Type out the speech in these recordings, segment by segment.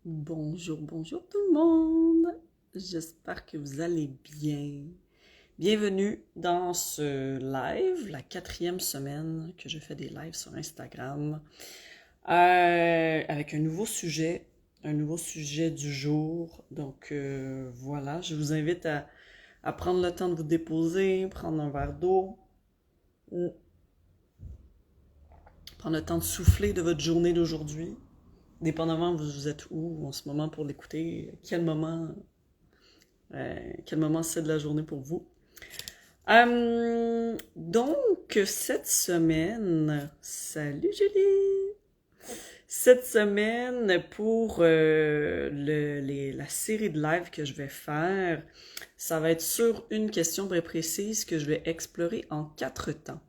Bonjour, bonjour tout le monde. J'espère que vous allez bien. Bienvenue dans ce live, la 4e semaine que je fais des lives sur Instagram, avec un nouveau sujet du jour. Donc voilà, je vous invite à prendre le temps de vous déposer, prendre un verre d'eau, prendre le temps de souffler de votre journée d'aujourd'hui. Dépendamment où vous êtes où en ce moment pour l'écouter, quel moment c'est de la journée pour vous. Donc, cette semaine, salut Julie! Cette semaine, pour la série de live que je vais faire, ça va être sur une question très précise que je vais explorer en 4 temps.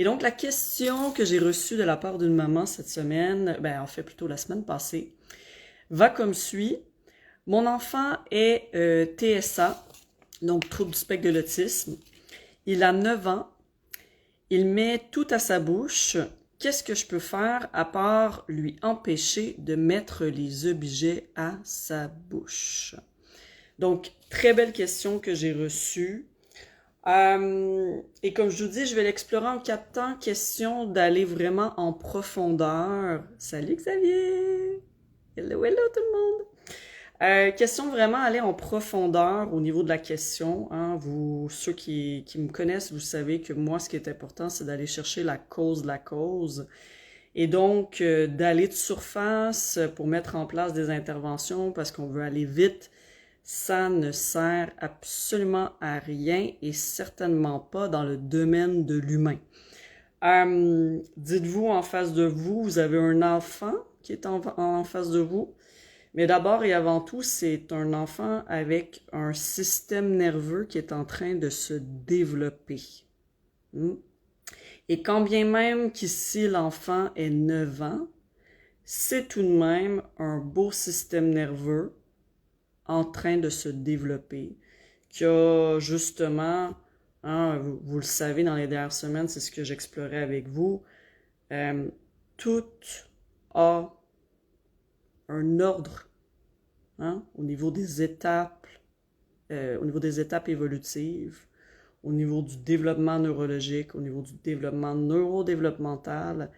Et donc, la question que j'ai reçue de la part d'une maman cette semaine, en fait plutôt la semaine passée, va comme suit. Mon enfant est TSA, donc trouble du spectre de l'autisme. Il a 9 ans. Il met tout à sa bouche. Qu'est-ce que je peux faire à part lui empêcher de mettre les objets à sa bouche? Donc, très belle question que j'ai reçue. Et comme je vous dis, je vais l'explorer en 4 temps. Question d'aller vraiment en profondeur. Salut Xavier! Hello, hello tout le monde! Question vraiment aller en profondeur au niveau de la question. Hein. Vous, ceux qui me connaissent, vous savez que moi, ce qui est important, c'est d'aller chercher la cause de la cause. Et donc, d'aller de surface pour mettre en place des interventions parce qu'on veut aller vite, ça ne sert absolument à rien et certainement pas dans le domaine de l'humain. Dites-vous en face de vous, vous avez un enfant qui est en face de vous. Mais d'abord et avant tout, c'est un enfant avec un système nerveux qui est en train de se développer. Et quand bien même qu'ici l'enfant ait 9 ans, c'est tout de même un beau système nerveux en train de se développer, qui a justement, hein, vous le savez, dans les dernières semaines, c'est ce que j'explorais avec vous, tout a un ordre. Hein, au niveau des étapes évolutives, au niveau du développement neurologique, au niveau du développement neurodéveloppemental.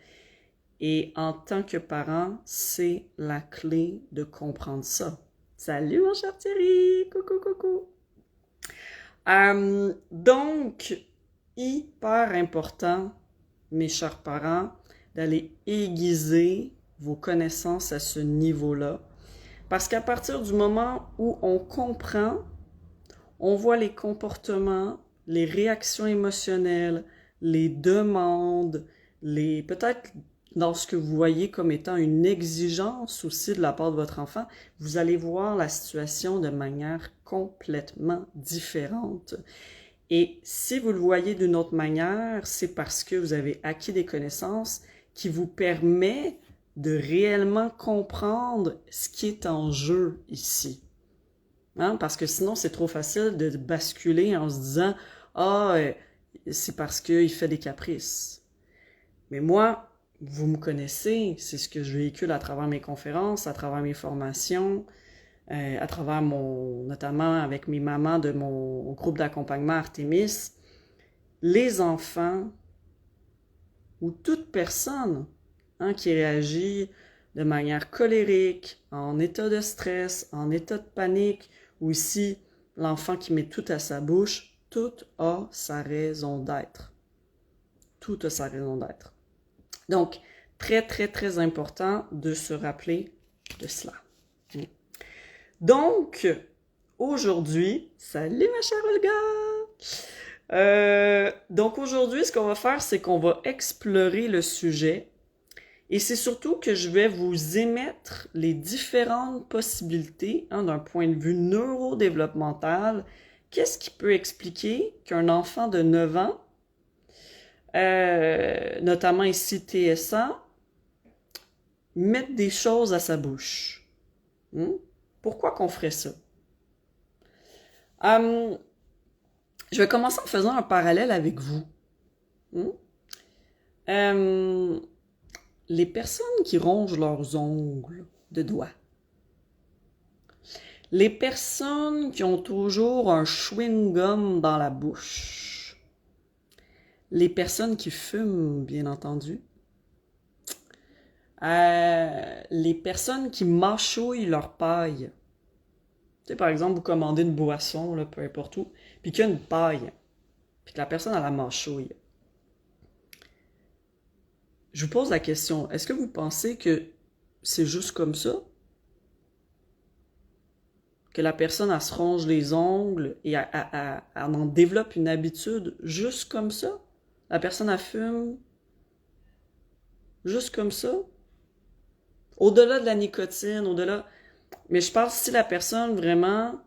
Et en tant que parent, c'est la clé de comprendre ça. Salut mon cher Thierry! Coucou, coucou! Donc, hyper important, mes chers parents, d'aller aiguiser vos connaissances à ce niveau-là. Parce qu'à partir du moment où on comprend, on voit les comportements, les réactions émotionnelles, les demandes, peut-être dans ce que vous voyez comme étant une exigence aussi de la part de votre enfant, vous allez voir la situation de manière complètement différente. Et si vous le voyez d'une autre manière, c'est parce que vous avez acquis des connaissances qui vous permettent de réellement comprendre ce qui est en jeu ici. Hein? Parce que sinon, c'est trop facile de basculer en se disant « Ah, c'est parce qu'il fait des caprices. » Mais moi, vous me connaissez, c'est ce que je véhicule à travers mes conférences, à travers mes formations, à travers notamment avec mes mamans de mon groupe d'accompagnement Artemis. Les enfants ou toute personne qui réagit de manière colérique, en état de stress, en état de panique, ou ici, l'enfant qui met tout à sa bouche, tout a sa raison d'être. Tout a sa raison d'être. Donc, très, très, très important de se rappeler de cela. Donc, aujourd'hui, salut ma chère Olga! Donc aujourd'hui, ce qu'on va faire, c'est qu'on va explorer le sujet. Et c'est surtout que je vais vous émettre les différentes possibilités d'un point de vue neurodéveloppemental. Qu'est-ce qui peut expliquer qu'un enfant de 9 ans, notamment ici TSA, mette des choses à sa bouche? Pourquoi qu'on ferait ça? Je vais commencer en faisant un parallèle avec vous. Les personnes qui rongent leurs ongles de doigts, Les personnes qui ont toujours un chewing-gum dans la bouche. Les personnes qui fument, bien entendu. Les personnes qui mâchouillent leur paille. Tu sais, par exemple, vous commandez une boisson, là, peu importe où, puis qu'il y a une paille, puis que la personne a la mâchouille. Je vous pose la question, est-ce que vous pensez que c'est juste comme ça? Que la personne, elle se ronge les ongles et elle en développe une habitude juste comme ça? La personne, elle fume juste comme ça? Au-delà de la nicotine, au-delà... Mais je parle si la personne, vraiment,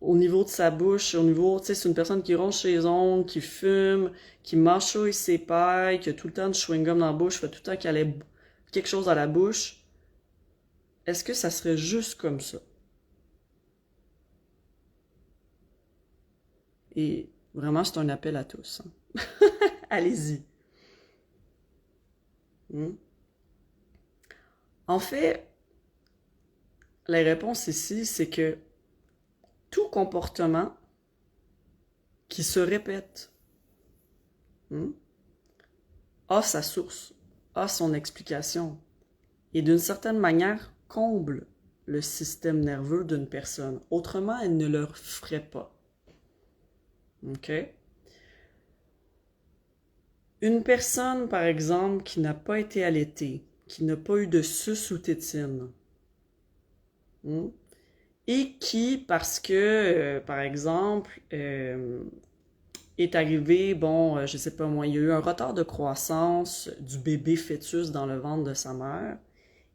au niveau de sa bouche, au niveau, tu sais, c'est une personne qui ronge ses ongles, qui fume, qui mâchouille ses pailles, qui a tout le temps du chewing-gum dans la bouche, fait tout le temps qu'elle ait quelque chose à la bouche. Est-ce que ça serait juste comme ça? Et vraiment, c'est un appel à tous. Hein. Allez-y. Hmm? En fait, la réponse ici, c'est que tout comportement qui se répète hmm, a sa source, a son explication, et d'une certaine manière comble le système nerveux d'une personne. Autrement, elle ne le ferait pas. OK? Une personne, par exemple, qui n'a pas été allaitée, qui n'a pas eu de suce ou tétine, et qui, parce que, par exemple, est arrivé, bon, je sais pas moi, il y a eu un retard de croissance du bébé fœtus dans le ventre de sa mère,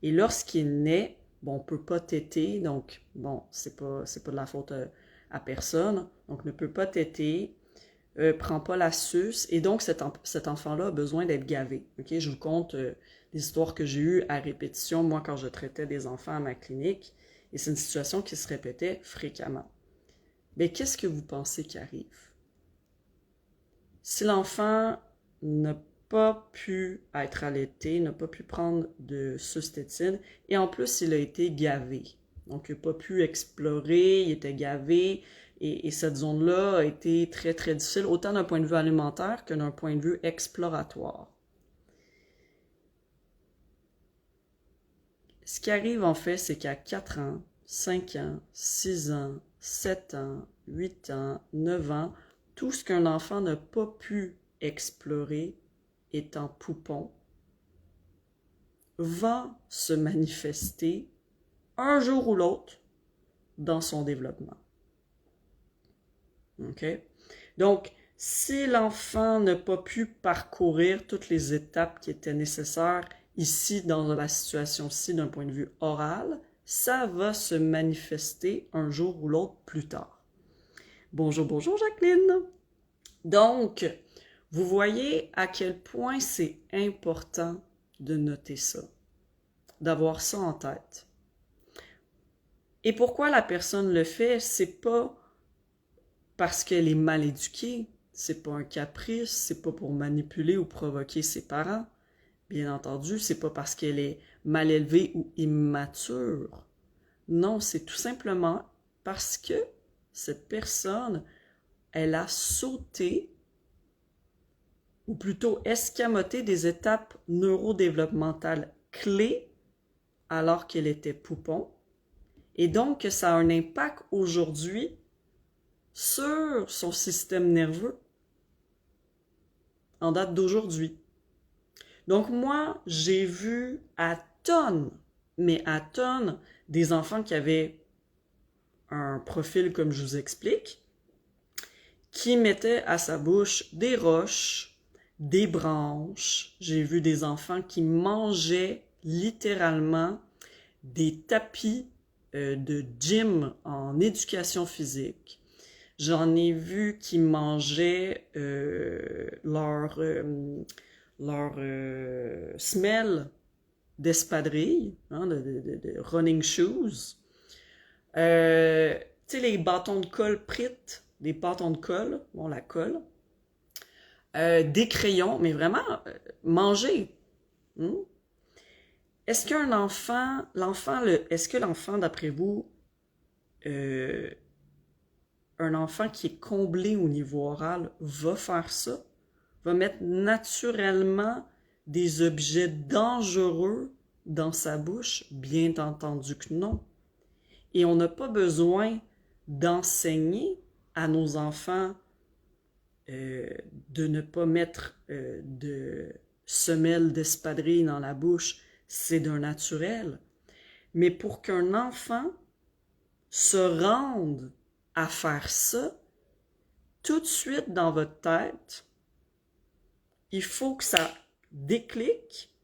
et lorsqu'il naît, bon, on peut pas téter, donc, bon, c'est pas de la faute à personne, donc ne peut pas téter, prend pas la suce, et donc cet enfant-là a besoin d'être gavé. Ok, je vous conte des histoires que j'ai eues à répétition, moi, quand je traitais des enfants à ma clinique, et c'est une situation qui se répétait fréquemment. Mais qu'est-ce que vous pensez qui arrive? Si l'enfant n'a pas pu être allaité, n'a pas pu prendre de suce-tétine, et en plus, il a été gavé. Donc, il n'a pas pu explorer, il était gavé, et cette zone-là a été très, très difficile, autant d'un point de vue alimentaire que d'un point de vue exploratoire. Ce qui arrive, en fait, c'est qu'à 4 ans, 5 ans, 6 ans, 7 ans, 8 ans, 9 ans, tout ce qu'un enfant n'a pas pu explorer étant poupon va se manifester un jour ou l'autre dans son développement. OK? Donc, si l'enfant n'a pas pu parcourir toutes les étapes qui étaient nécessaires ici, dans la situation-ci, d'un point de vue oral, ça va se manifester un jour ou l'autre plus tard. Bonjour, bonjour Jacqueline! Donc, vous voyez à quel point c'est important de noter ça, d'avoir ça en tête. Et pourquoi la personne le fait, c'est pas parce qu'elle est mal éduquée, c'est pas un caprice, c'est pas pour manipuler ou provoquer ses parents. Bien entendu, c'est pas parce qu'elle est mal élevée ou immature. Non, c'est tout simplement parce que cette personne, elle a sauté, ou plutôt escamoté des étapes neurodéveloppementales clés alors qu'elle était poupon, et donc ça a un impact aujourd'hui sur son système nerveux en date d'aujourd'hui. Donc moi, j'ai vu à tonnes, mais à tonnes, des enfants qui avaient un profil comme je vous explique, qui mettaient à sa bouche des roches, des branches. J'ai vu des enfants qui mangeaient littéralement des tapis de gym en éducation physique. J'en ai vu qui mangeaient leur semelle d'espadrille, hein, de running shoes. Tu sais, les bâtons de colle Prit, des bâtons de colle, bon, la colle. Des crayons, mais vraiment manger. Hmm? Est-ce est-ce que l'enfant, d'après vous, euh, un enfant qui est comblé au niveau oral va faire ça? Va mettre naturellement des objets dangereux dans sa bouche? Bien entendu que non. Et on n'a pas besoin d'enseigner à nos enfants de ne pas mettre de semelles d'espadrilles dans la bouche. C'est d'un naturel. Mais pour qu'un enfant se rende à faire ça, tout de suite dans votre tête, il faut que ça déclique.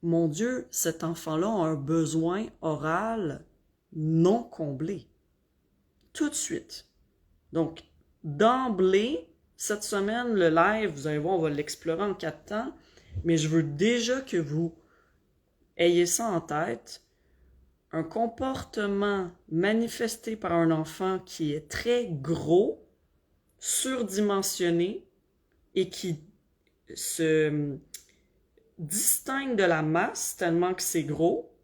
Mon Dieu, cet enfant-là a un besoin oral non comblé. Tout de suite. Donc, d'emblée, cette semaine, le live, vous allez voir, on va l'explorer en 4 temps, mais je veux déjà que vous ayez ça en tête. Un comportement manifesté par un enfant qui est très gros, surdimensionné et qui se distingue de la masse tellement que c'est gros,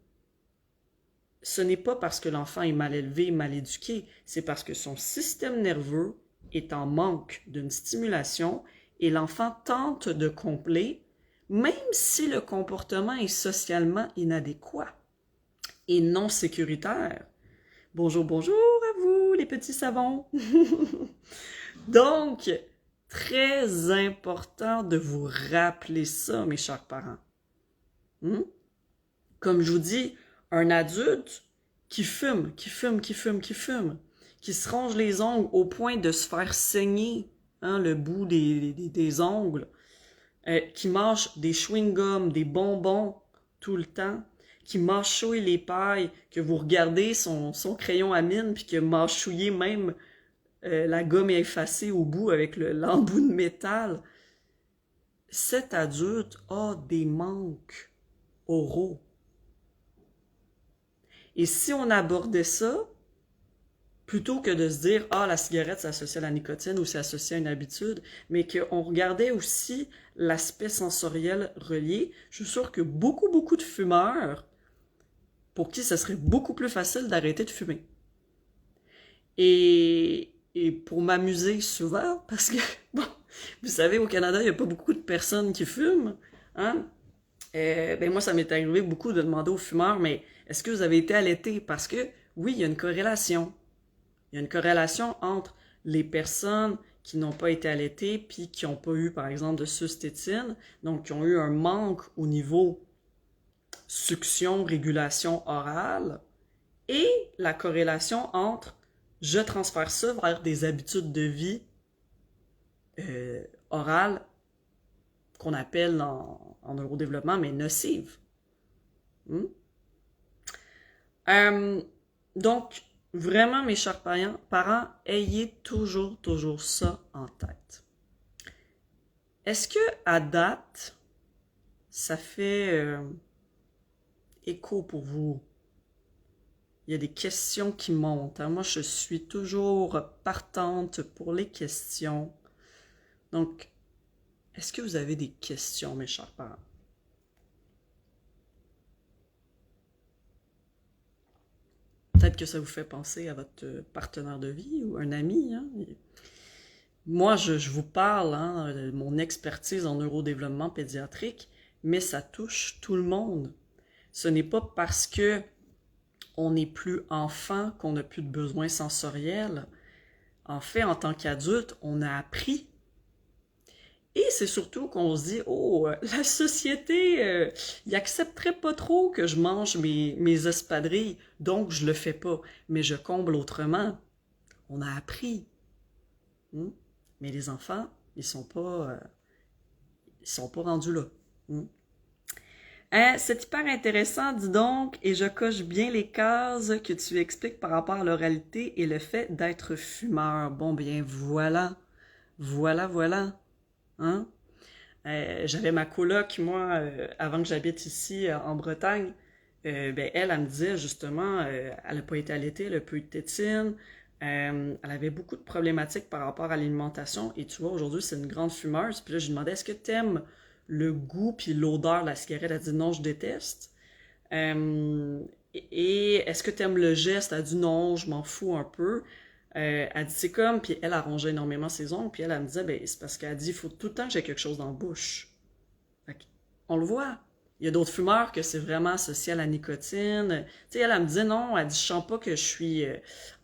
ce n'est pas parce que l'enfant est mal élevé, mal éduqué, c'est parce que son système nerveux est en manque d'une stimulation et l'enfant tente de combler, même si le comportement est socialement inadéquat et non sécuritaire. Bonjour, bonjour à vous, les petits savons. Donc, très important de vous rappeler ça, mes chers parents. Comme je vous dis, un adulte qui fume, qui se ronge les ongles au point de se faire saigner le bout des ongles, qui mange des chewing-gums, des bonbons tout le temps, qui mâchouille les pailles, que vous regardez son crayon à mine, puis que mâchouillé même la gomme est effacée au bout avec l'embout de métal. Cet adulte a des manques oraux. Et si on abordait ça, plutôt que de se dire « Ah, la cigarette, c'est associé à la nicotine ou c'est associé à une habitude », mais qu'on regardait aussi l'aspect sensoriel relié, je suis sûre que beaucoup de fumeurs, pour qui ça serait beaucoup plus facile d'arrêter de fumer. Et pour m'amuser souvent, parce que, bon, vous savez, au Canada, il n'y a pas beaucoup de personnes qui fument, hein? Ben moi, ça m'est arrivé beaucoup de demander aux fumeurs, mais est-ce que vous avez été allaité? Parce que, oui, il y a une corrélation. Il y a une corrélation entre les personnes qui n'ont pas été allaitées puis qui n'ont pas eu, par exemple, de sustétine, donc qui ont eu un manque au niveau succion, régulation orale, et la corrélation entre je transfère ça vers des habitudes de vie orales qu'on appelle en neurodéveloppement, mais nocives. Donc, vraiment, mes chers parents, ayez toujours ça en tête. Est-ce que à date, ça fait écho pour vous? Il y a des questions qui montent. Moi, je suis toujours partante pour les questions. Donc, est-ce que vous avez des questions, mes chers parents? Peut-être que ça vous fait penser à votre partenaire de vie ou un ami. Hein? Moi, je vous parle de mon expertise en neurodéveloppement pédiatrique, mais ça touche tout le monde. Ce n'est pas parce que on n'est plus enfant qu'on n'a plus de besoins sensoriels. En fait, en tant qu'adulte, on a appris. Et c'est surtout qu'on se dit, oh, la société, il accepterait pas trop que je mange mes espadrilles, donc je le fais pas. Mais je comble autrement. On a appris. Mais les enfants, ils sont pas rendus là. C'est hyper intéressant, dis donc, et je coche bien les cases que tu expliques par rapport à l'oralité et le fait d'être fumeur. Bon, bien, voilà. Hein? J'avais ma coloc, moi, avant que j'habite ici, en Bretagne. Ben, elle me disait, justement, elle n'a pas été allaitée, elle a pas eu de tétine. Elle avait beaucoup de problématiques par rapport à l'alimentation. Et tu vois, aujourd'hui, c'est une grande fumeuse. Puis là, je lui demandais, est-ce que t'aimes le goût puis l'odeur de la cigarette? Elle dit non, je déteste. Et est-ce que tu aimes le geste? Elle dit non, je m'en fous un peu. Elle dit c'est comme, puis elle arrangeait énormément ses ongles, puis elle me disait, ben c'est parce qu'elle dit, il faut tout le temps que j'ai quelque chose dans la bouche. Fait on le voit. Il y a d'autres fumeurs que c'est vraiment associé à la nicotine. Tu sais, elle me dit non, elle dit, je sens pas que je suis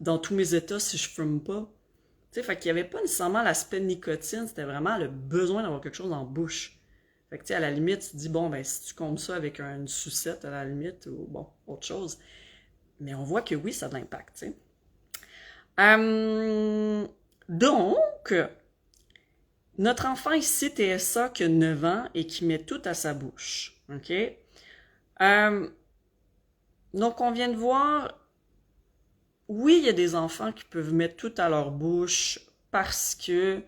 dans tous mes états si je fume pas. Tu sais, fait qu'il y avait pas nécessairement l'aspect nicotine, c'était vraiment le besoin d'avoir quelque chose dans la bouche. Fait que, tu sais, à la limite, tu te dis, bon, ben, si tu combes ça avec une sucette, à la limite, ou, bon, autre chose. Mais on voit que oui, ça a de l'impact, tu sais. Donc, notre enfant ici, TSA, qui a 9 ans et qui met tout à sa bouche, OK? Donc, on vient de voir, oui, il y a des enfants qui peuvent mettre tout à leur bouche parce que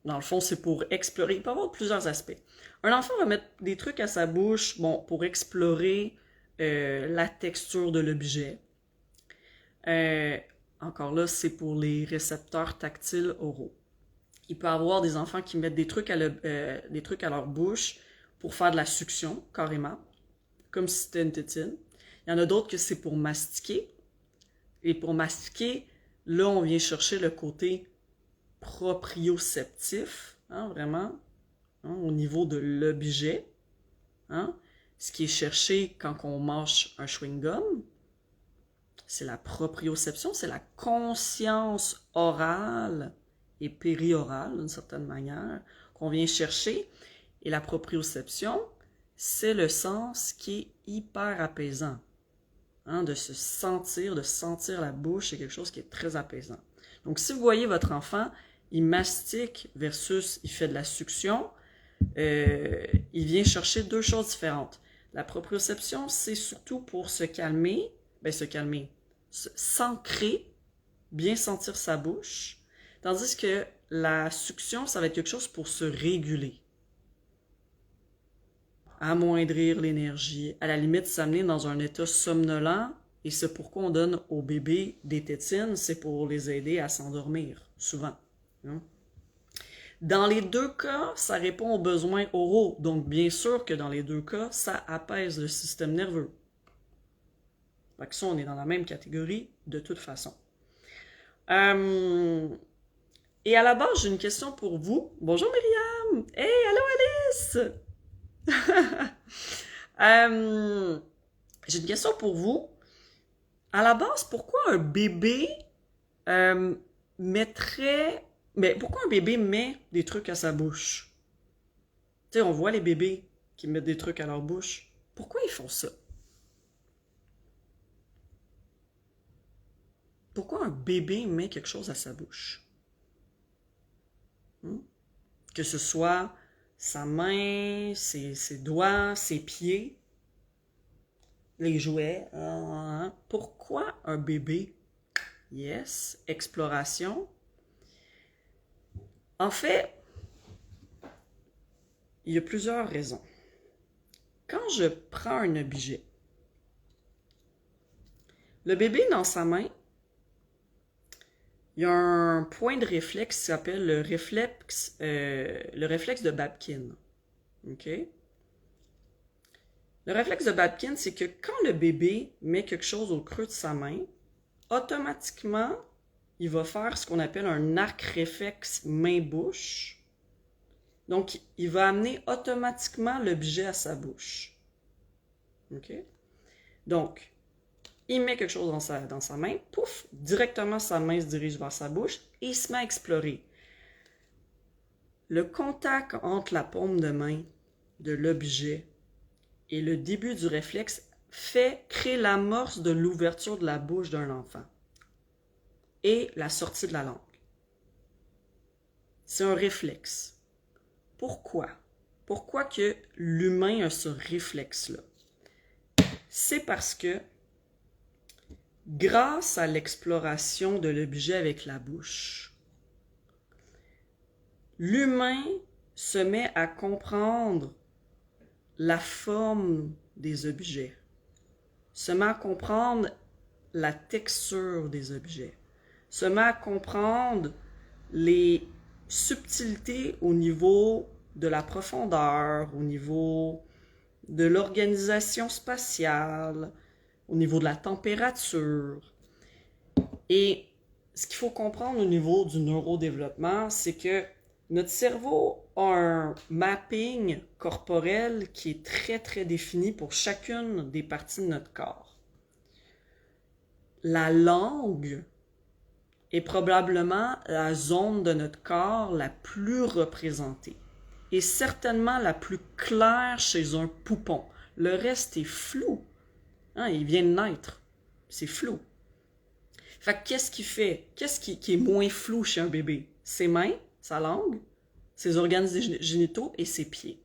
dans le fond, c'est pour explorer. Il peut y avoir plusieurs aspects. Un enfant va mettre des trucs à sa bouche, bon, pour explorer la texture de l'objet. Encore là, c'est pour les récepteurs tactiles oraux. Il peut y avoir des enfants qui mettent des trucs à leur bouche pour faire de la succion, carrément, comme si c'était une tétine. Il y en a d'autres que c'est pour mastiquer. Et pour mastiquer, là, on vient chercher le côté proprioceptif, hein, vraiment, hein, au niveau de l'objet. Hein, ce qui est cherché quand on mange un chewing-gum, c'est la proprioception, c'est la conscience orale et périorale, d'une certaine manière, qu'on vient chercher. Et la proprioception, c'est le sens qui est hyper apaisant. Hein, de sentir la bouche, c'est quelque chose qui est très apaisant. Donc, si vous voyez votre enfant, il mastique versus il fait de la succion, il vient chercher deux choses différentes. La proprioception, c'est surtout pour se calmer, s'ancrer, bien sentir sa bouche, tandis que la succion, ça va être quelque chose pour se réguler, amoindrir l'énergie, à la limite s'amener dans un état somnolent, et c'est pourquoi on donne aux bébés des tétines, c'est pour les aider à s'endormir, souvent. Hein? Dans les deux cas, ça répond aux besoins oraux, donc bien sûr que dans les deux cas, ça apaise le système nerveux. Fait que ça, on est dans la même catégorie de toute façon. Et à la base, j'ai une question pour vous. Bonjour Myriam! Hey, allô Alice! J'ai une question pour vous. À la base, pourquoi un bébé pourquoi un bébé met des trucs à sa bouche? Tu sais, on voit les bébés qui mettent des trucs à leur bouche. Pourquoi ils font ça? Pourquoi un bébé met quelque chose à sa bouche? Que ce soit sa main, ses doigts, ses pieds, les jouets. Pourquoi un bébé? Yes, exploration. En fait, il y a plusieurs raisons. Quand je prends un objet, le bébé dans sa main, il y a un point de réflexe qui s'appelle le réflexe de Babkin. OK? Le réflexe de Babkin, c'est que quand le bébé met quelque chose au creux de sa main, automatiquement, il va faire ce qu'on appelle un arc réflexe main-bouche. Donc, il va amener automatiquement l'objet à sa bouche. OK? Donc, il met quelque chose dans sa main, pouf, directement sa main se dirige vers sa bouche et il se met à explorer. Le contact entre la paume de main de l'objet et le début du réflexe crée l'amorce de l'ouverture de la bouche d'un enfant et la sortie de la langue. C'est un réflexe. Pourquoi? Pourquoi que l'humain a ce réflexe-là? C'est parce que grâce à l'exploration de l'objet avec la bouche, l'humain se met à comprendre la forme des objets, se met à comprendre la texture des objets, se met à comprendre les subtilités au niveau de la profondeur, au niveau de l'organisation spatiale, au niveau de la température. Et ce qu'il faut comprendre au niveau du neurodéveloppement, c'est que notre cerveau a un mapping corporel qui est très, très défini pour chacune des parties de notre corps. La langue est probablement la zone de notre corps la plus représentée et certainement la plus claire chez un poupon. Le reste est flou. Hein, il vient de naître. C'est flou. Fait que qu'est-ce qui fait? Qu'est-ce qui est moins flou chez un bébé? Ses mains, sa langue, ses organes génitaux et ses pieds.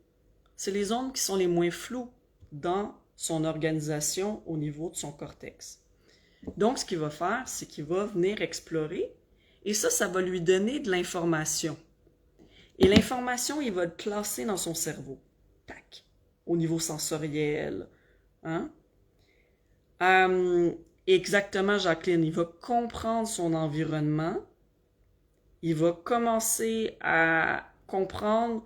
C'est les zones qui sont les moins floues dans son organisation au niveau de son cortex. Donc, ce qu'il va faire, c'est qu'il va venir explorer et ça va lui donner de l'information. Et l'information, il va le classer dans son cerveau. Tac. Au niveau sensoriel. Hein? Exactement, Jacqueline. Il va comprendre son environnement. Il va commencer à comprendre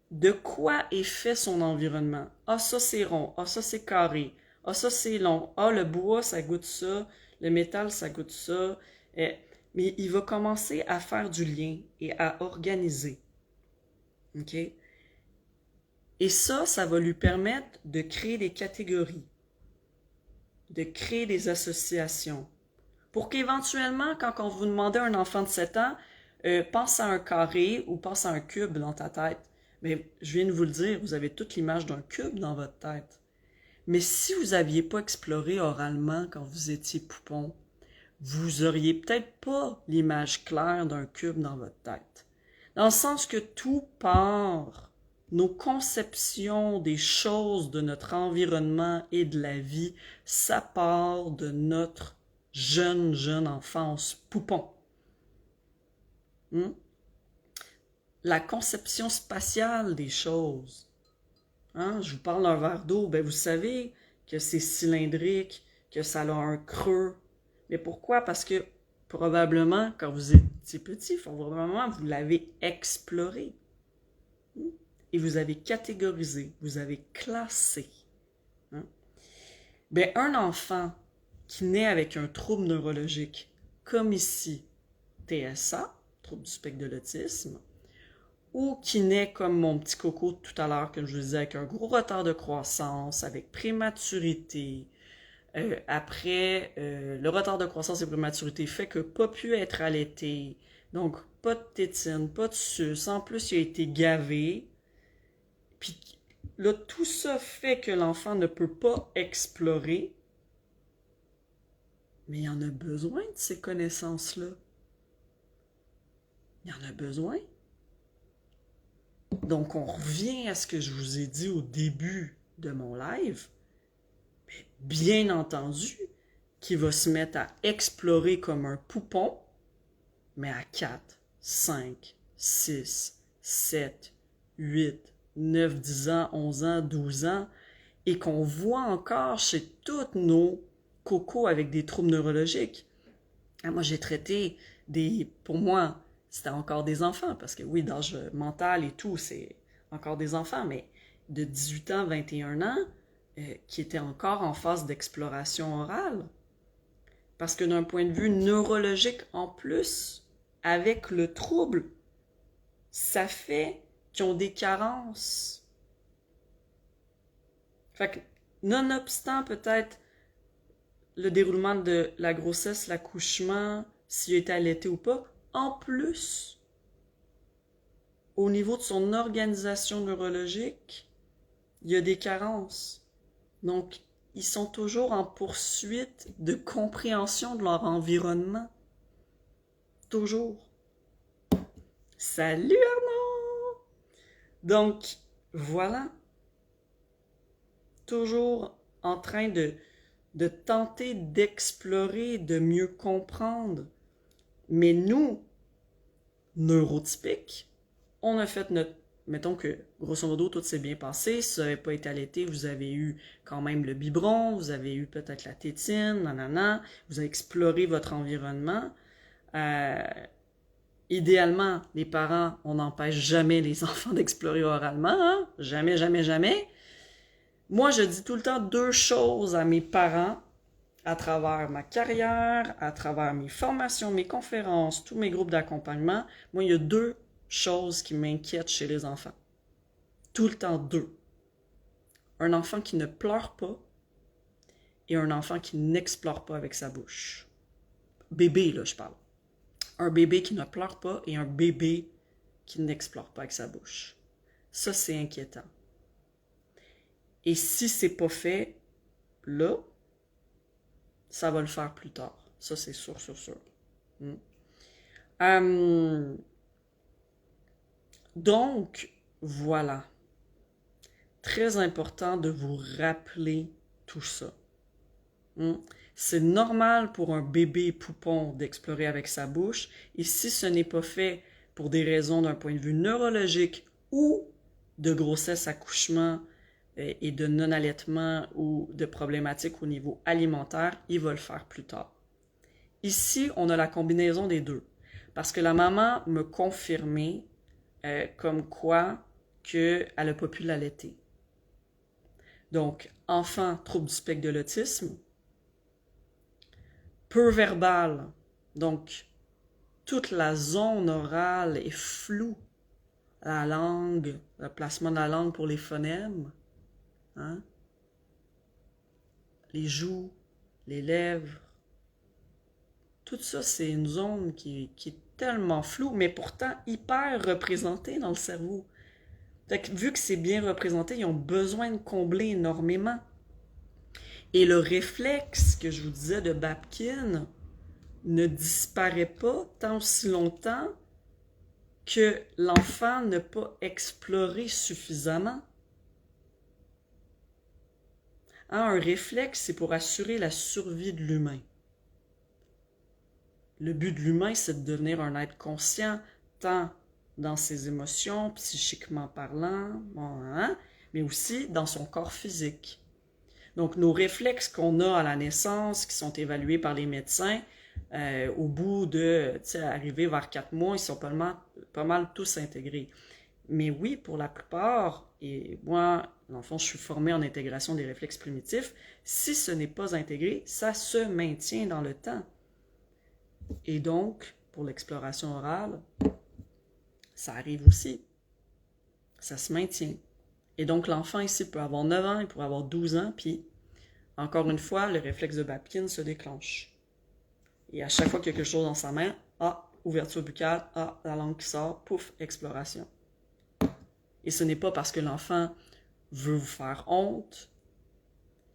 de quoi est fait son environnement. Ah, ça c'est rond. Ah, ça c'est carré. Ah, ça c'est long. Ah, le bois, ça goûte ça. Le métal, ça goûte ça. Mais il va commencer à faire du lien et à organiser. OK? Et ça va lui permettre de créer des catégories, de créer des associations. Pour qu'éventuellement, quand on vous demandait à un enfant de 7 ans, pense à un carré ou pense à un cube dans ta tête. Mais je viens de vous le dire, vous avez toute l'image d'un cube dans votre tête. Mais si vous n'aviez pas exploré oralement quand vous étiez poupon, vous auriez peut-être pas l'image claire d'un cube dans votre tête. Dans le sens que tout part, nos conceptions des choses, de notre environnement et de la vie, ça part de notre jeune enfance poupon. La conception spatiale des choses. Hein? Je vous parle d'un verre d'eau, ben vous savez que c'est cylindrique, que ça a un creux. Mais pourquoi? Parce que probablement, quand vous étiez petit, probablement, vous l'avez exploré. Et vous avez catégorisé, vous avez classé. Hein? Ben, un enfant qui naît avec un trouble neurologique, comme ici, TSA, trouble du spectre de l'autisme, ou qui naît comme mon petit coco tout à l'heure, que je vous disais, avec un gros retard de croissance, avec prématurité. Après, le retard de croissance et prématurité fait que pas pu être allaité, donc pas de tétine, pas de suce, en plus il a été gavé. Puis là, tout ça fait que l'enfant ne peut pas explorer, mais il en a besoin de ces connaissances-là. Il en a besoin. Donc, on revient à ce que je vous ai dit au début de mon live. Mais bien entendu, qu'il va se mettre à explorer comme un poupon, mais à 4, 5, 6, 7, 8, 9, 10 ans, 11 ans, 12 ans, et qu'on voit encore chez tous nos cocos avec des troubles neurologiques. Moi, j'ai traité pour moi, c'était encore des enfants, parce que oui, d'âge mental et tout, c'est encore des enfants, mais de 18 ans, 21 ans, qui étaient encore en phase d'exploration orale. Parce que d'un point de vue neurologique en plus, avec le trouble, ça fait qu'ils ont des carences. Fait que, nonobstant peut-être le déroulement de la grossesse, l'accouchement, s'il a été allaité ou pas, en plus, au niveau de son organisation neurologique, il y a des carences. Donc, ils sont toujours en poursuite de compréhension de leur environnement. Toujours. Salut Arnaud! Donc, voilà. Toujours en train de tenter d'explorer, de mieux comprendre. Mais nous, neurotypiques, on a fait notre... Mettons que, grosso modo, tout s'est bien passé. Si vous n'avez pas été allaité, vous avez eu quand même le biberon, vous avez eu peut-être la tétine, nanana. Vous avez exploré votre environnement. Idéalement, les parents, on n'empêche jamais les enfants d'explorer oralement. Hein? Jamais, jamais, jamais. Moi, je dis tout le temps deux choses à mes parents à travers ma carrière, à travers mes formations, mes conférences, tous mes groupes d'accompagnement. Moi, il y a deux choses qui m'inquiètent chez les enfants. Tout le temps deux. Un enfant qui ne pleure pas et un enfant qui n'explore pas avec sa bouche. Bébé, là, je parle. Un bébé qui ne pleure pas et un bébé qui n'explore pas avec sa bouche. Ça, c'est inquiétant. Et si c'est pas fait là, ça va le faire plus tard. Ça, c'est sûr, sûr, sûr. Donc, voilà. Très important de vous rappeler tout ça. C'est normal pour un bébé poupon d'explorer avec sa bouche, et si ce n'est pas fait pour des raisons d'un point de vue neurologique ou de grossesse, accouchement et de non-allaitement ou de problématiques au niveau alimentaire, il va le faire plus tard. Ici, on a la combinaison des deux, parce que la maman me confirmait comme quoi qu'elle n'a pas pu l'allaiter. Donc, enfant, trouble du spectre de l'autisme, peu verbal, donc toute la zone orale est floue, la langue, le placement de la langue pour les phonèmes, hein? Les joues, les lèvres, tout ça c'est une zone qui est tellement floue, mais pourtant hyper représentée dans le cerveau. Fait que, vu que c'est bien représenté, ils ont besoin de combler énormément. Et le réflexe que je vous disais de Babkin ne disparaît pas tant aussi longtemps que l'enfant n'a pas exploré suffisamment. Un réflexe, c'est pour assurer la survie de l'humain. Le but de l'humain, c'est de devenir un être conscient, tant dans ses émotions, psychiquement parlant, mais aussi dans son corps physique. Donc, nos réflexes qu'on a à la naissance, qui sont évalués par les médecins, au bout de, arriver vers 4 mois, ils sont pas mal tous intégrés. Mais oui, pour la plupart, et moi, dans le fond, je suis formé en intégration des réflexes primitifs, si ce n'est pas intégré, ça se maintient dans le temps. Et donc, pour l'exploration orale, ça arrive aussi. Ça se maintient. Et donc, l'enfant ici peut avoir 9 ans, il pourrait avoir 12 ans, puis, encore une fois, le réflexe de Babkin se déclenche. Et à chaque fois qu'il y a quelque chose dans sa main, ouverture buccale, la langue qui sort, pouf, exploration. Et ce n'est pas parce que l'enfant veut vous faire honte,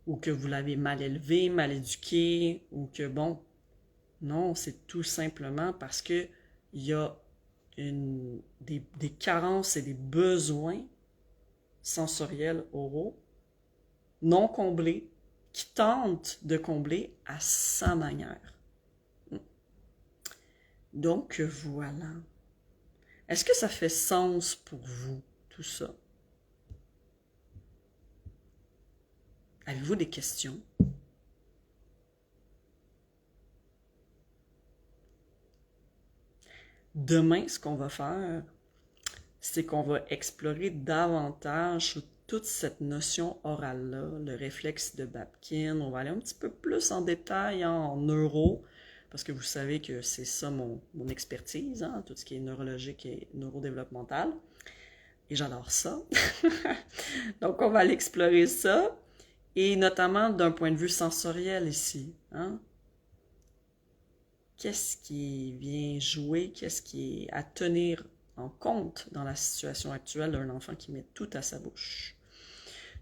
ou que vous l'avez mal élevé, mal éduqué, ou que bon, non, c'est tout simplement parce que il y a des carences et des besoins sensoriels oraux non comblés, qui tentent de combler à sa manière. Donc voilà. Est-ce que ça fait sens pour vous, tout ça? Avez-vous des questions? Demain, ce qu'on va faire, c'est qu'on va explorer davantage toute cette notion orale-là, le réflexe de Babkin. On va aller un petit peu plus en détail en neuro, parce que vous savez que c'est ça mon expertise, hein, tout ce qui est neurologique et neurodéveloppemental. Et j'adore ça. Donc, on va aller explorer ça, et notamment d'un point de vue sensoriel ici. Hein? Qu'est-ce qui vient jouer, qu'est-ce qui est à tenir en compte dans la situation actuelle d'un enfant qui met tout à sa bouche.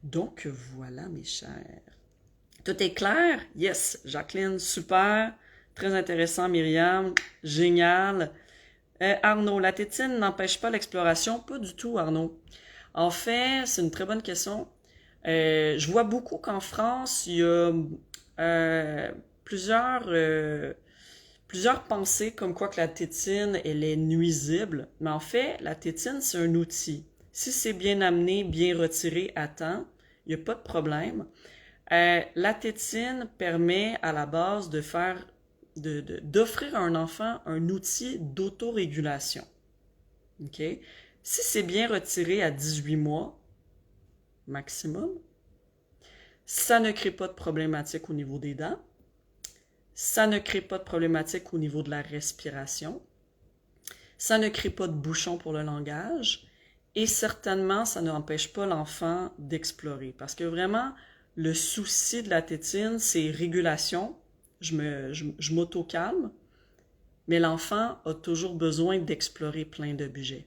Donc, voilà, mes chers. Tout est clair? Yes, Jacqueline, super. Très intéressant, Myriam. Génial. Arnaud, la tétine n'empêche pas l'exploration? Pas du tout, Arnaud. En fait, c'est une très bonne question. Je vois beaucoup qu'en France, il y a plusieurs pensées comme quoi que la tétine, elle est nuisible. Mais en fait, la tétine, c'est un outil. Si c'est bien amené, bien retiré à temps, il n'y a pas de problème. La tétine permet à la base de faire, d'offrir à un enfant un outil d'autorégulation. OK? Si c'est bien retiré à 18 mois, maximum, Ça ne crée pas de problématique au niveau des dents. Ça ne crée pas de problématique au niveau de la respiration. Ça ne crée pas de bouchon pour le langage. Et certainement, ça n'empêche pas l'enfant d'explorer. Parce que vraiment, le souci de la tétine, c'est régulation. Je m'auto-calme. Mais l'enfant a toujours besoin d'explorer plein d'objets.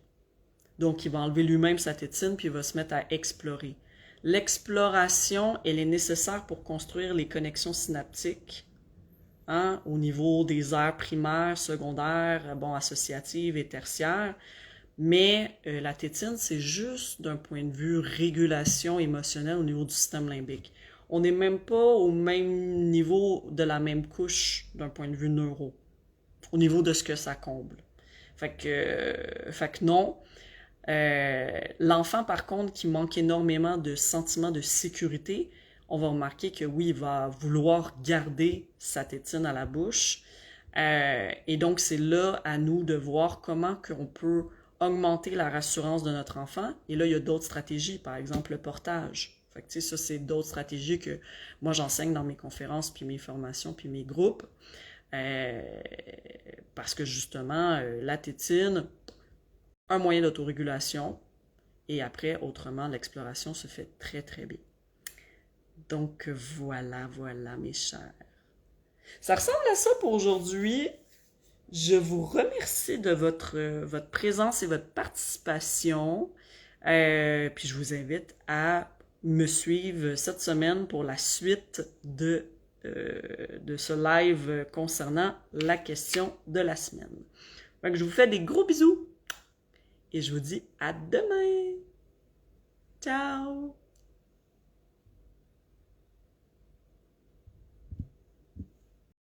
Donc, il va enlever lui-même sa tétine, puis il va se mettre à explorer. L'exploration, elle est nécessaire pour construire les connexions synaptiques, hein, au niveau des aires primaires, secondaires, associatives et tertiaires. Mais la tétine, c'est juste d'un point de vue régulation émotionnelle au niveau du système limbique. On n'est même pas au même niveau de la même couche d'un point de vue neuro, au niveau de ce que ça comble. Fait que non. L'enfant, par contre, qui manque énormément de sentiment de sécurité, on va remarquer que oui, il va vouloir garder sa tétine à la bouche. Et donc, c'est là à nous de voir comment on peut augmenter la rassurance de notre enfant. Et là, il y a d'autres stratégies, par exemple le portage. Fait que, ça, c'est d'autres stratégies que moi, j'enseigne dans mes conférences, puis mes formations, puis mes groupes. Parce que justement, la tétine, un moyen d'autorégulation, et après, autrement, l'exploration se fait très, très bien. Donc, voilà, mes chers. Ça ressemble à ça pour aujourd'hui. Je vous remercie de votre présence et votre participation. Puis je vous invite à me suivre cette semaine pour la suite de ce live concernant la question de la semaine. Donc, je vous fais des gros bisous et je vous dis à demain. Ciao!